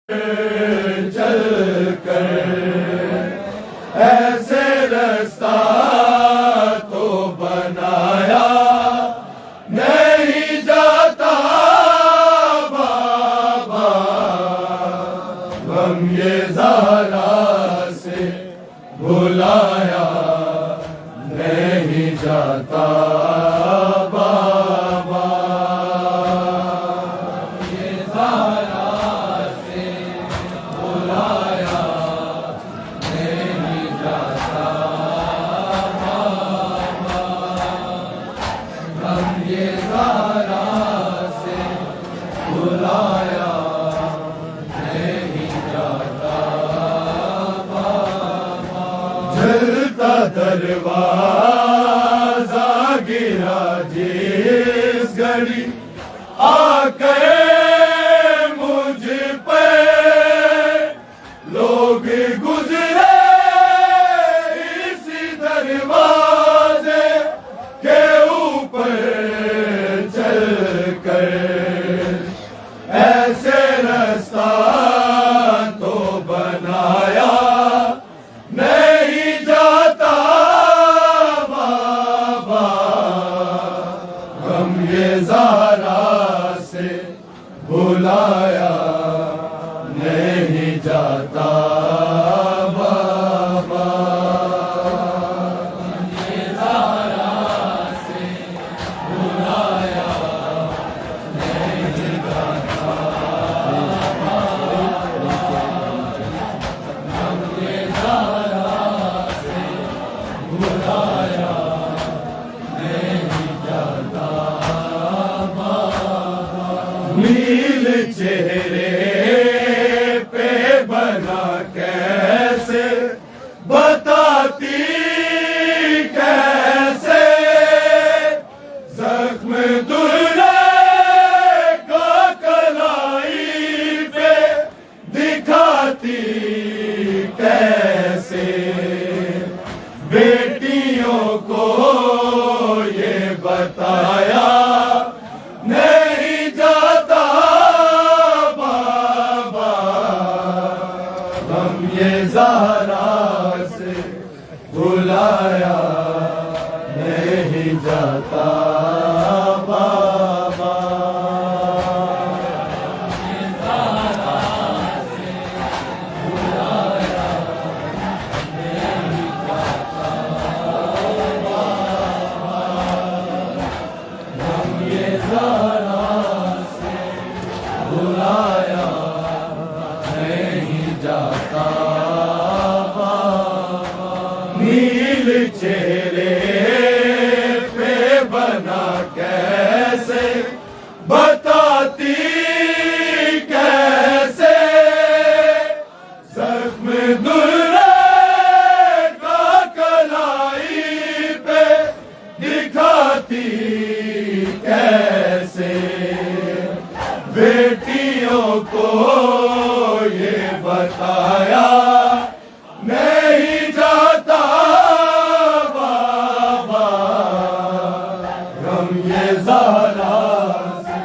چل کر ایسے رستہ تو بنایا نہیں جاتا بابا، غم یہ زہرا سے بھلایا نہیں جاتا بابا، یہ زہرا سے بھلایا نہیں جاتا بابا، غم یہ زہرا سے بھلایا نہیں جاتا بابا، جلتا دروازہ گرا جس گھڑی آ کے مجھ پہ لوگ گزرے اسی دروازے کے اوپر چل کر، ایسے رستہ تو بنایا نہیں جاتا بابا، غم یہ زہرا سے بھلایا نہیں جاتا بابا، یہ زہرا سے بھلایا نہیں جاتا بابا، غم یہ زہرا سے بھلایا نہیں جاتا بابا، نیل چہرے پہ بنا کیسے بتاتی کیسے زخم دلہے کا کلائی پہ دکھاتی کیسے، بیٹیوں کو یہ بتایا نہیں جاتا بابا، غم یہ زہرا سے بھلایا نہیں جاتا بابا، یہ زہرا سے بھلایا نہیں جاتا بابا، غم یہ زہرا سے بھلایا نہیں جاتا بابا، نیل چہرے پہ بنا کیسے بتاتی کیسے زخم دلہے کا کلائی پہ دکھاتی کیسے، بیٹیوں کو یہ بتایا نہیں جاتا بابا، غم یہ زہرا سے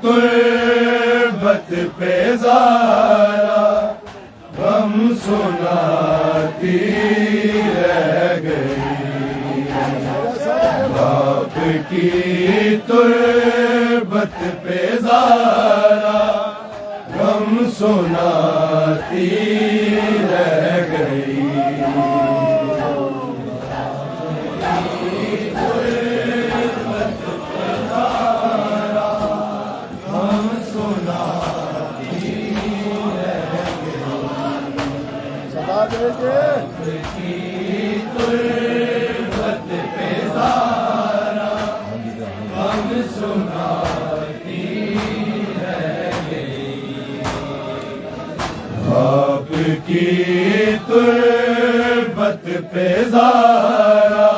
تربت پہ زارا غم سناتی رہ گئی، باپ کی تربت پہ زارا غم سناتی رہ گئی۔ باپ کی تربت پہ زارا غم سناتی رہ گئی، باپ کی تربت پہ زارا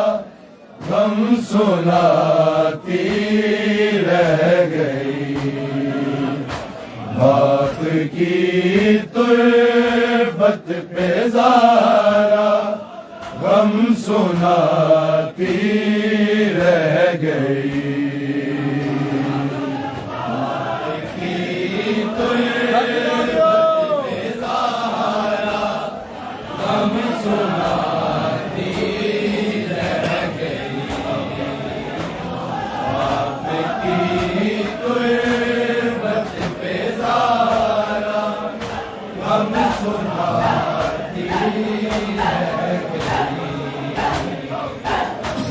غم سناتی رہ گئی۔ باپ کی تربت پہ زارا غم سناتی رہ گئی، باپ کی تربت پہ زارا غم سناتی رہ گئی۔ باپ کی تربت پہ زارا غم سناتی رہ گئی،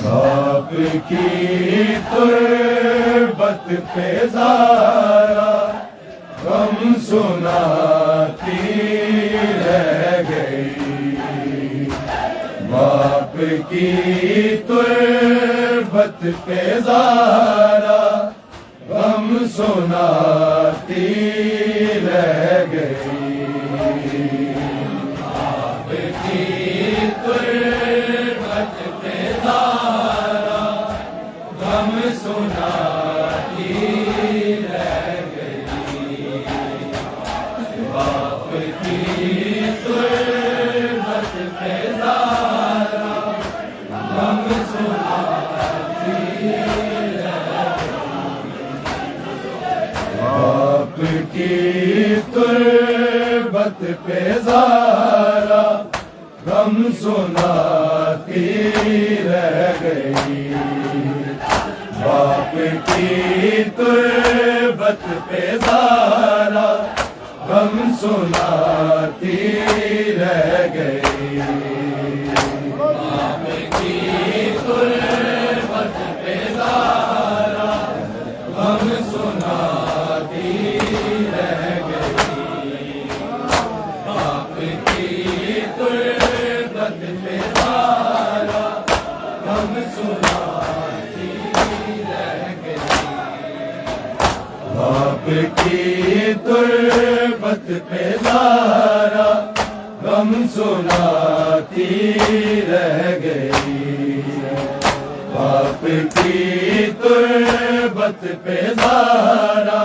باپ کی تربت پہ زارا غم سناتی رہ گئی، باپ کی تربت پہ زارا غم سناتی رہ گئی، باپ کی تربت پہ زارا غم سناتی رہ گئی، باپ کی تربت پہ زارا غم سناتی رہ گئی، باپ کی تربت پہ زارا غم سناتی رہ گئی، باپ کی تربت پہ زارا غم سناتی رہ گئی، باپ کی تربت پہ زارا غم سناتی رہ گئی، باپ کی تربت پہ زارا غم سناتی رہ گئی، باپ کی تربت پہ زارا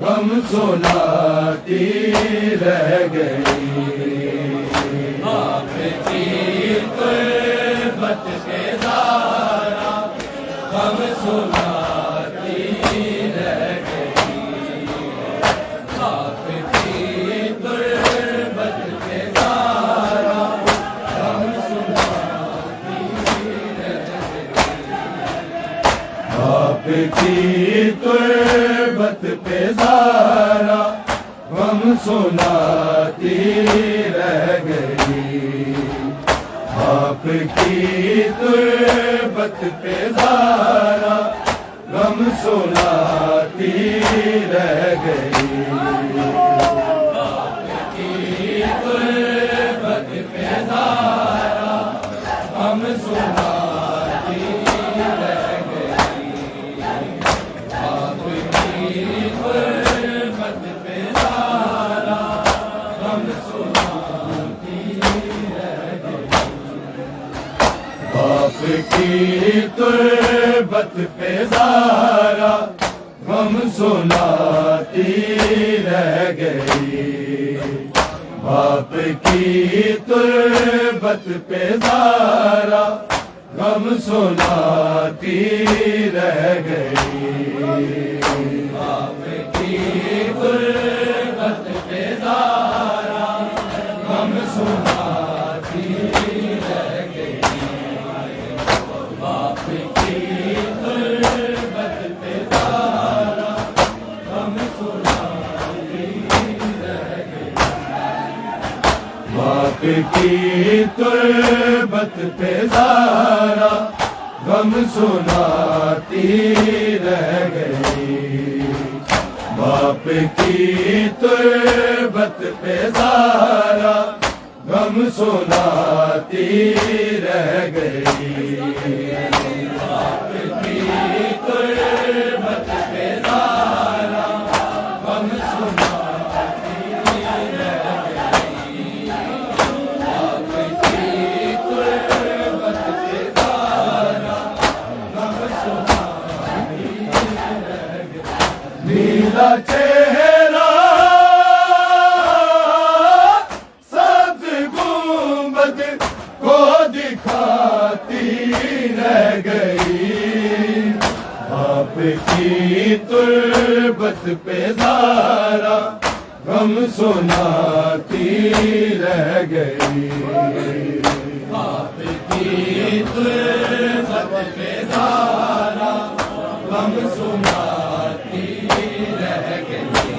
غم سناتی رہ گئی، باپ کی تربت پہ زارا غم سناتی رہ گئی، باپ کی تربت پہ زارا غم سناتی رہ گئی، باپ کی تربت پہ زارا غم سناتی رہ گئی، باپ کی تربت پہ زارا غم سناتی رہ گئی، باپ کی تربت پہ زارا غم سناتی رہ گئی، باپ کی تربت پہ زارا غم سناتی رہ گئی، کی تربت پہ زارا غم سناتی رہ گئی، باپ کی تربت پہ زارا غم سناتی رہ گئی، باپ کی تربت پہ زارا غم سناتی رہ گئی، باپ کی تربت پہ زارا غم سناتی رہ گئی، نیلا چہرہ دکھاتی رہ گئی، باپ کی تربت پہ زارا غم سناتی رہ گئی، باپ کی تربت پہ زارا غم سناتی رہ گئی،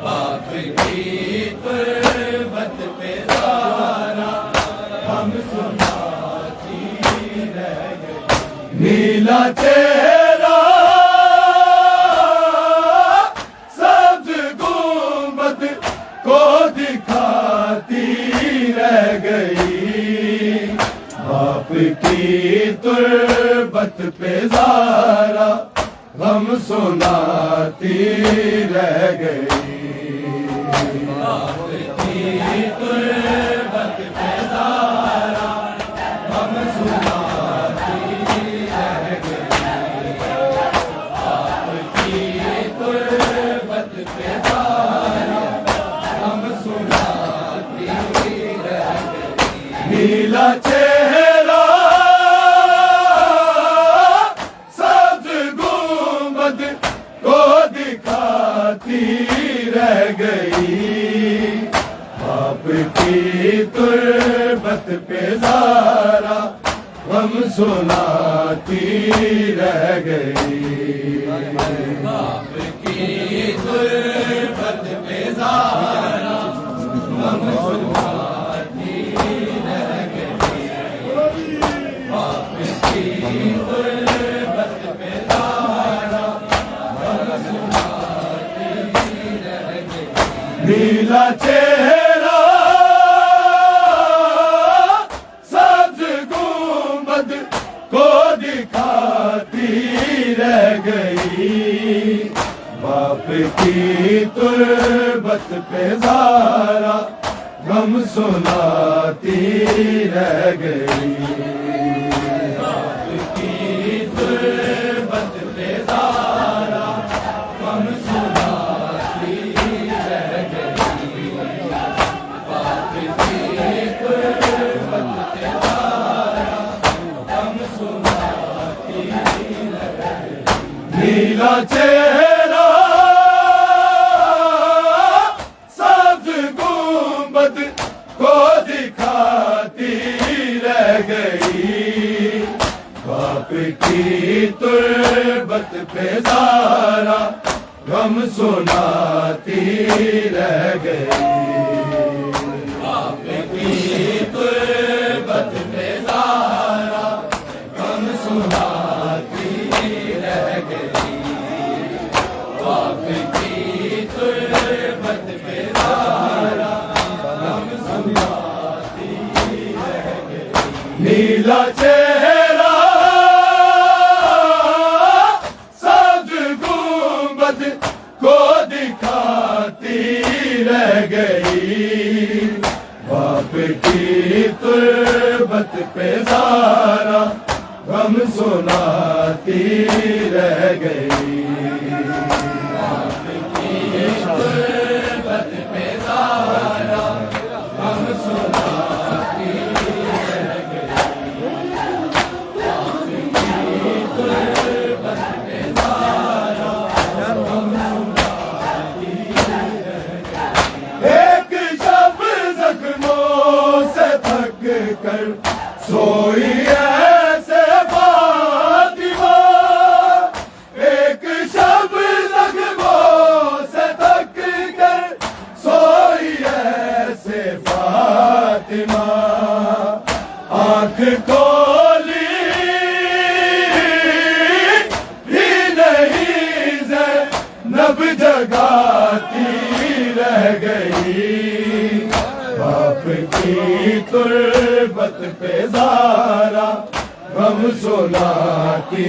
باپ کی تربت پہ زارا غم سناتی رہ گئی، نیلا چہرہ سبز گنبد کو دکھاتی رہ گئی، باپ کی تربت پہ زارا غم سناتی رہ گئی، باپ کی تربت پہ زارا غم سناتی رہ گئی، باپ کی تربت پہ زارا غم سناتی رہ گئی، نیلا چہرہ سبز گنبد کو دکھاتی رہ گئی، باپ کی تربت پہ زارا غم سناتی رہ گئی، باپ کی تربت پہ زارا غم سناتی رہ گئی، باپ کی تربت پہ زارا غم سناتی رہ گئی، نیلا چہرہ سبز گنبد کو دکھاتی رہ گئی، باپ کی تربت پہ زارا غم سناتی رہ گئی، باپ کی تربت پہ زارا غم سناتی رہ گئی، باپ کی تربت پہ زارا غم سناتی رہ گئی، نیلا چہرہ سبز گنبد کو دکھاتی رہ گئی، باپ کی تربت پہ زارا غم سناتی رہ گئی، باپ کی تربت پہ زارا غم سناتی رہ گئی، باپ کی تربت پہ زارا غم سناتی رہ گئی، نیلا چہرہ سبز گنبد کو دکھاتی رہ گئی، باپ کی تربت پہ زارا غم سناتی رہ گئی، باپ کی تربت پہ زارا غم سناتی رہ گئی، باپ کی تربت پہ زارا غم سناتی رہ گئی، ایک شب زخموں سے تھک تربت پہ زارا غم سناتی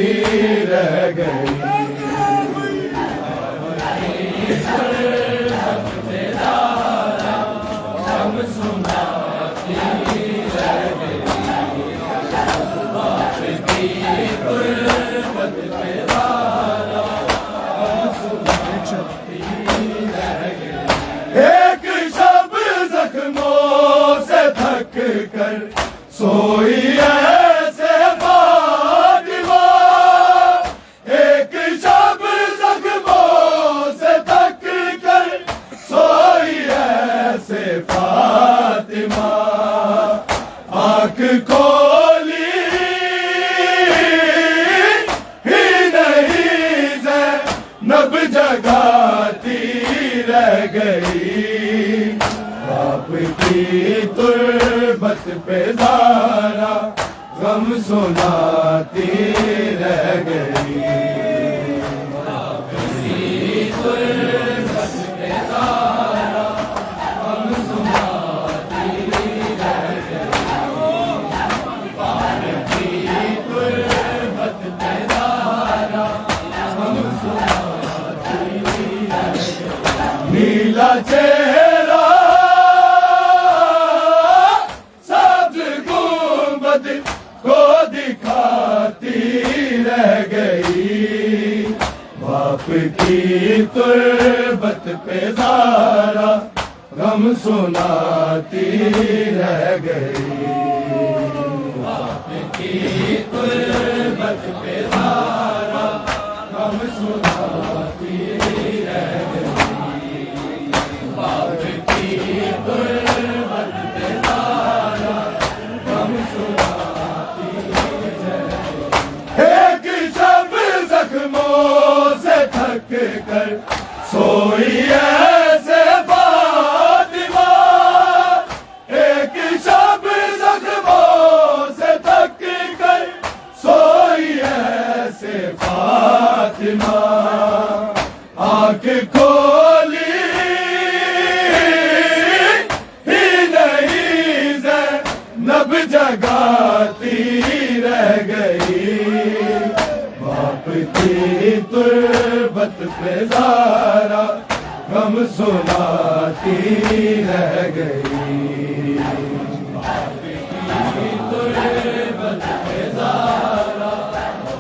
رہ گئی ایک شب زخموں سے تھک کر سوئی ایسے فاطمہ ایک شب زخموں سے تھک کر سوئی ایسے فاطمہ آنکھ کھولی ہی نہیں زینب جگاتی رہ گئی باپ کی تربت پہ زارا غم سناتی رہ گئی باپ کی تربت پہ زارا غم سناتی رہ گئی باپ کی تربت پہ زارا غم سناتی رہ گئی نیلا چہرہ سبز گنبد کو دکھاتی رہ گئی باپ کی تربت پہ زارا غم سناتی رہ گئی باپ کی تربت پہ زارا غم سناتی رہ گئی باپ کی تربت پہ زارا غم سناتی رہ گئی ایک شب زخموں سے تھک کر سوئی ایسے فاطمہ ایک شب زخموں سے تھک کر سوئی ایسے فاطمہ آنکھ کھولی ہی نہیں زینب جگاتی رہ گئی باپ کی تربت پہ زارا غم سناتی رہ گئی باپ کی تربت پہ زارا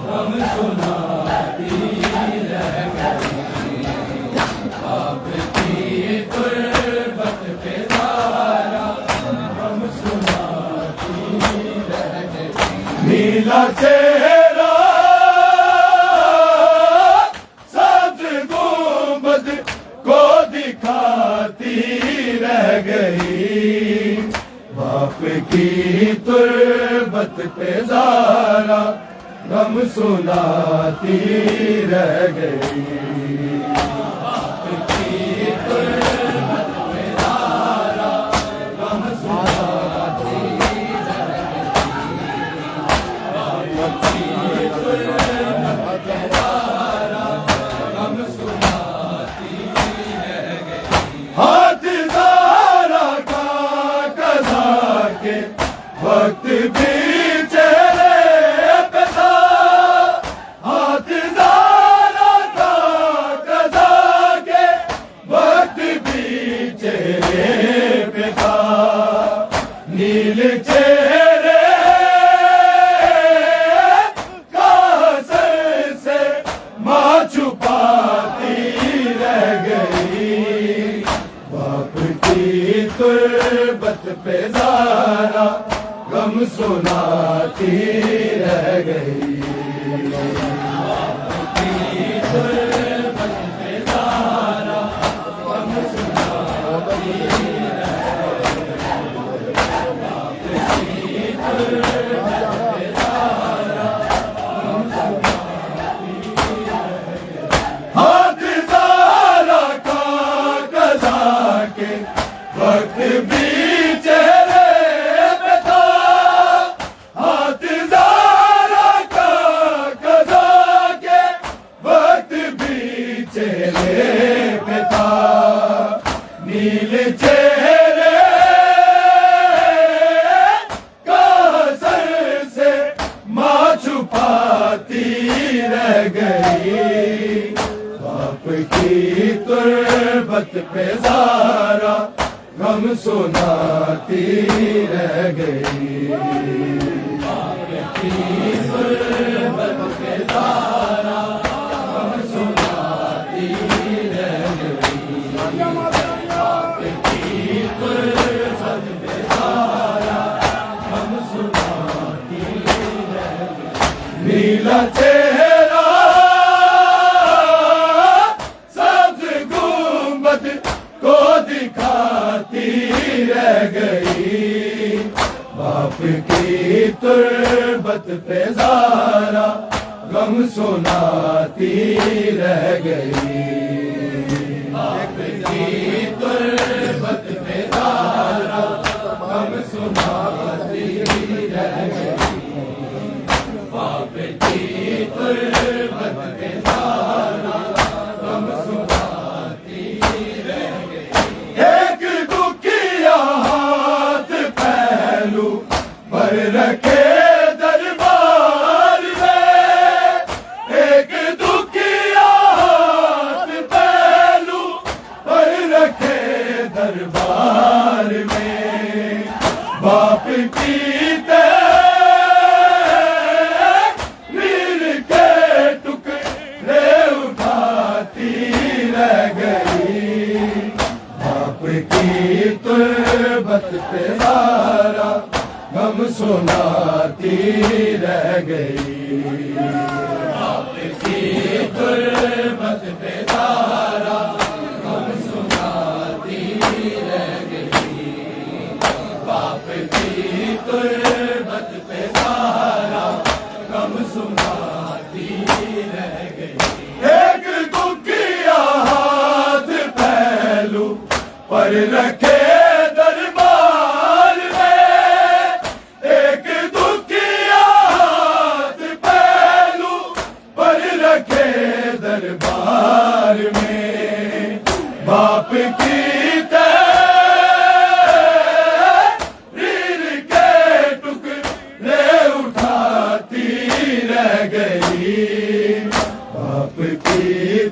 غم سناتی رہ گئی باپ کی تربت پہ زارا غم سناتی رہ گئی نیلا چہرہ سبز گنبد کو دکھاتی رہ گئی باپ کی تربت پہ زارا غم سناتی رہ گئی باپ کی تربت پہ زارا غم سناتی رہ گئی باپ کی تربت پہ زارا غم سناتی رہ گئی ہاتھ زارا کا قضا کے وقت بھی چہرے پہ تھا ہاتھ زارا کا قضا کے وقت بھی چہرے پہ تھا نیل چہرے کا سر سے ماں چھپاتی رہ گئی باپ کی تربت پہ زارا غم سناتی رہ گئی باپ کی تربت پہ زارا غم سناتی رہ گئی باپ کی تربت پہ زارا غم سناتی رہ گئی ہاتھ زارا کا قضا کے وقت بھی چہرے پہ تھا ہاتھ زارا کا قضا کے وقت بھی چہرے پہ تھا نیل چہرے کی تربت پہ زارا غم سناتی رہ گئی، باپ کی تربت پہ زارا غم سناتی رہ گئی، باپ کی تربت پہ زارا غم سناتی رہ گئی، نیلا چہرہ کو دکھاتی رہ گئی، باپ کی تربت پہ زارا غم سناتی رہ گئی، باپ کی تربت پہ زارا غم سناتی رہ گئی، باپ کی تربت پہ زارا غم سناتی رہ گئی، ایک دکھیا ہاتھ پہلو پر رکھے دربار میں، ایک دکھیا ہاتھ پہلو پر رکھے دربار میں، باپ کی تحریر کے ٹکڑے اٹھاتی رہ گئی، باپ کی تربت پہ زارا غم سناتی رہ گئی، باپ کی تربت پہ زارا غم سناتی رہ گئی، باپ کی تربت پہ زارا غم سناتی رہ گئی، ایک دکھیا ہاتھ پہلو پر رکھے دربار میں، ایک دکھیا ہاتھ پہلو پر رکھے دربار میں، باپ کی تحریر کے ٹکڑے اٹھاتی رہ گئی، باپ کی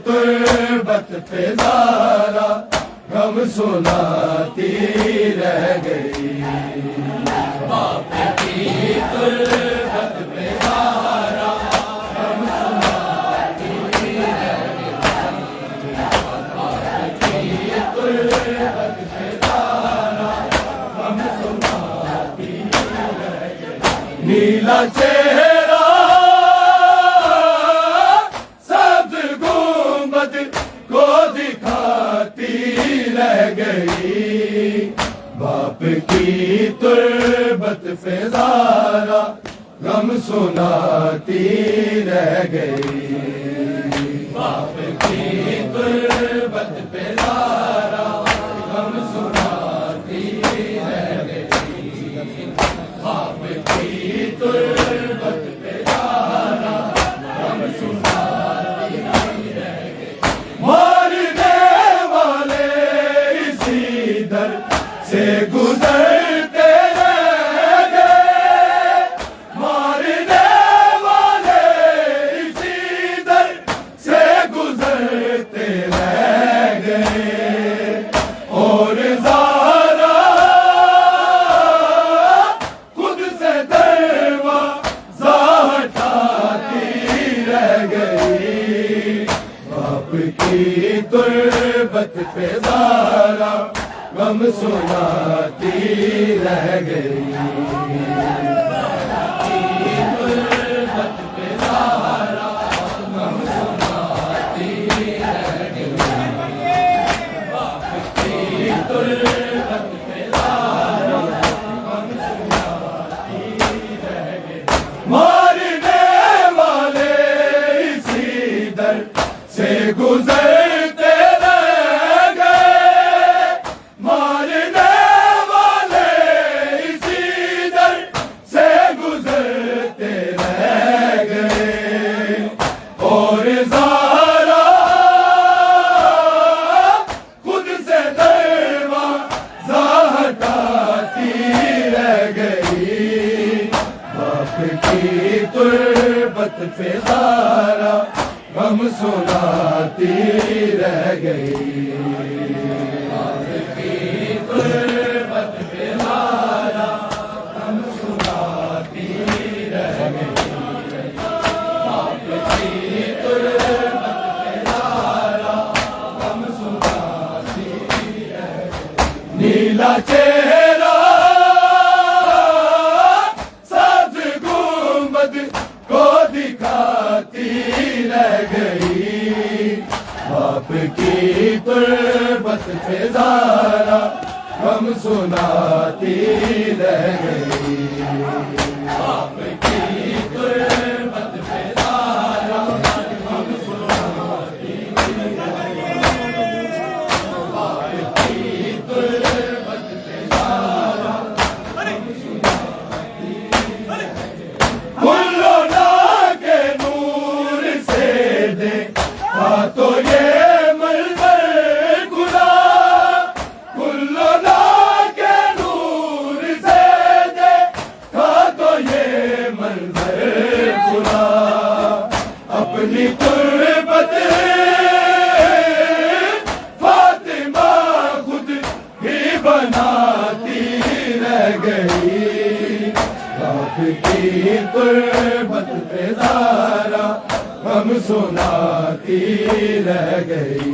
تربت پہ زارا غم سناتی رہ گئی، باپ کی تربت پہ زارا غم سناتی رہ گئی، باپ کی تربت پہ زارا غم سناتی رہ گئی، نیلا چہرہ سبز گنبد کو دکھاتی رہ گئی، باپ کی تربت پہ زارا غم سناتی رہ گئی، باپ کی تربت پہ زارا غم سناتی رہ گئی، باپ کی تربت پہ زارا غم سناتی رہ گئی، مارنے والے اسی در سے گزرتے رہ گئے، مارنے والے اسی در سے گزرتے رہ گئے، اور زارا خود سے دروازہ ہٹاتی رہ گئی، باپ کی تربت پہ زارا غم سناتی رہ گئی، باپ کی تربت پہ زارا غم سناتی رہ گئی، باپ کی تربت پہ زارا غم سناتی رہ گئی، مارنے والے اسی در سے گزرتے رہ گئے، مارنے والے اسی در سے گزرتے رہ گئے، اور زارا خود سے دروازہ ہٹاتی رہ گئی، باپ کی تربت پہ زارا غم سناتی سناتی رہ گئی آپ کی غربت پہ زارا غم سناتی رہ گئی آپ کی غربت پہ زارا غم سناتی رہ گئی نیلا چہرہ سبز گنبد کو دکھاتی رہ گئی باپ کی غربت پہ زارا غم سناتی رہ گئی باپ کی غربت پہ زارا غم سناتی رہ گئی باپ کی غربت پہ زارا غم سناتی رہ گئی کلونا کے نور سے دیکھا تو یہ منظر خدا کلونا کے نور سے دیکھا تو یہ منظر خدا اپنی غربت فاطمہ خود ہی بناتی رہ گئی باپ کی غربت پہ زارا غم سناتی رہ گئی